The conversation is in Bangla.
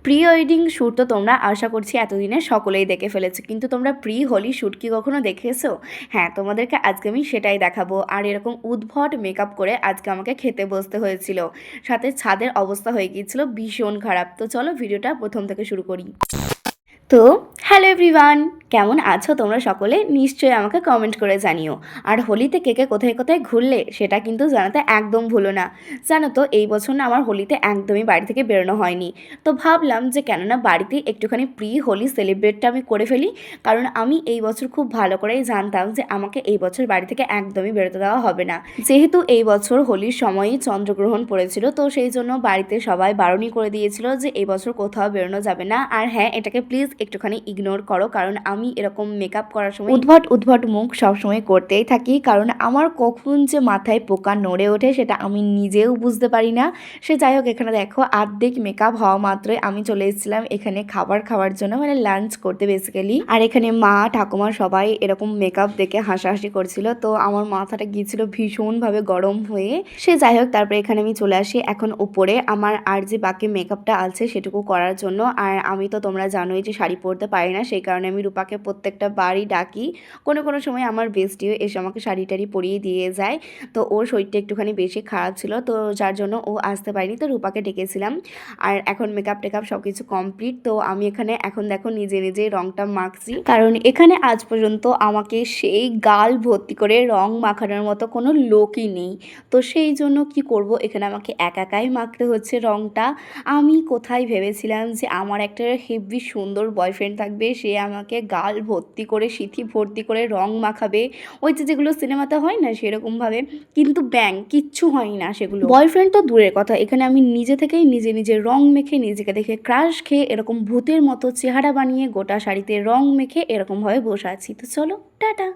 প্রি ওয়েডিং শ্যুট তো তোমরা আশা করছি এতদিনে সকলেই দেখে ফেলেছো, কিন্তু তোমরা প্রি হোলি শ্যুট কি কখনো দেখেছো? হ্যাঁ, তোমাদেরকে আজকে আমি সেটাই দেখাবো। আর এরকম উদ্ভট মেকআপ করে আজকে আমাকে খেতে বসতে হয়েছিল, সাথে ছাদের অবস্থা হয়ে গিয়েছিল ভীষণ খারাপ। তো চলো ভিডিওটা প্রথম থেকে শুরু করি। তো হ্যালো এভরিওয়ান, কেমন আছো তোমরা সকলে? নিশ্চয়ই আমাকে কমেন্ট করে জানিও। আর হোলিতে কে কে কোথায় কোথায় ঘুরলে সেটা কিন্তু জানাতে একদম ভুলো না। জানো তো, এই বছর না আমার হোলিতে একদমই বাড়ি থেকে বেরোনো হয়নি। তো ভাবলাম যে কেননা বাড়িতেই একটুখানি প্রি হোলি সেলিব্রেটটা আমি করে ফেলি। কারণ আমি এই বছর খুব ভালো করেই জানতাম যে আমাকে এই বছর বাড়ি থেকে একদমই বেরোতে দেওয়া হবে না। যেহেতু এই বছর হোলির সময়ই চন্দ্রগ্রহণ পড়েছিল, তো সেই জন্য বাড়িতে সবাই বারণই করে দিয়েছিল যে এই বছর কোথাও বেরোনো যাবে না। আর হ্যাঁ, এটাকে প্লিজ একটুখানি ইগনোর করো, কারণ আমি এরকম মেকআপ করার সময় উদ্ভট উদ্ভট মুখ সবসময় করতেই থাকি। কারণ আমার কখন যে মাথায় পোকা নড়ে ওঠে সেটা আমি নিজেও বুঝতে পারি না। সে যাই হোক, এখানে দেখো আর্ধেক মেকআপ হওয়া মাত্রই আমি চলে এসেছিলাম এখানে খাবার খাওয়ার জন্য, মানে লাঞ্চ করতে বেসিক্যালি। আর এখানে মা ঠাকুমা সবাই এরকম মেকআপ দেখে হাসাহাসি করছিল, তো আমার মাথাটা গিয়েছিল ভীষণভাবে গরম হয়ে। সে যাই হোক, তারপরে এখানে আমি চলে আসি এখন উপরে আমার আর যে বাকি মেকআপটা আছে সেটুকু করার জন্য। আর আমি তো তোমরা জানোই যে শাড়ি পরতে পারি না, সেই কারণে আমি রূপাকে প্রত্যেকটা বারই ডাকি। কোনো কোনো সময় আমার বেস্টিও এসে আমাকে শাড়ি টাড়ি পরিয়ে দিয়ে যায়। তো ওর শরীরটা একটুখানি বেশি খারাপ ছিল, তো যার জন্য ও আসতে পারেনি, তো রূপাকে ডেকেছিলাম। আর এখন মেকআপ টেকআপ সব কিছু কমপ্লিট। তো আমি এখানে এখন দেখো নিজে নিজেই রংটা মাখছি, কারণ এখানে আজ পর্যন্ত আমাকে সেই গাল ভর্তি করে রং মাখানোর মতো কোনো লোকই নেই। তো সেই জন্য কি করব, এখানে আমাকে একাই মাখতে হচ্ছে রংটা। আমি কোথায় ভেবেছিলাম যে আমার একটা হেভি সুন্দর বয়ফ্রেন্ড থাকবে, সে আমাকে গাল ভর্তি করে সিথি ভর্তি করে রং মাখাবে, ওই যে যেগুলো সিনেমাতে হয় না সেরকমভাবে। কিন্তু ব্যাং কিচ্ছু হয় না সেগুলো। বয়ফ্রেন্ড তো দূরের কথা, এখানে আমি নিজে থেকেই নিজে নিজে রং মেখে নিজেকে দেখে ক্রাশ খেয়ে এরকম ভূতের মতো চেহারা বানিয়ে গোটা শাড়িতে রং মেখে এরকমভাবে বসে আছি। তো চলো টাটা।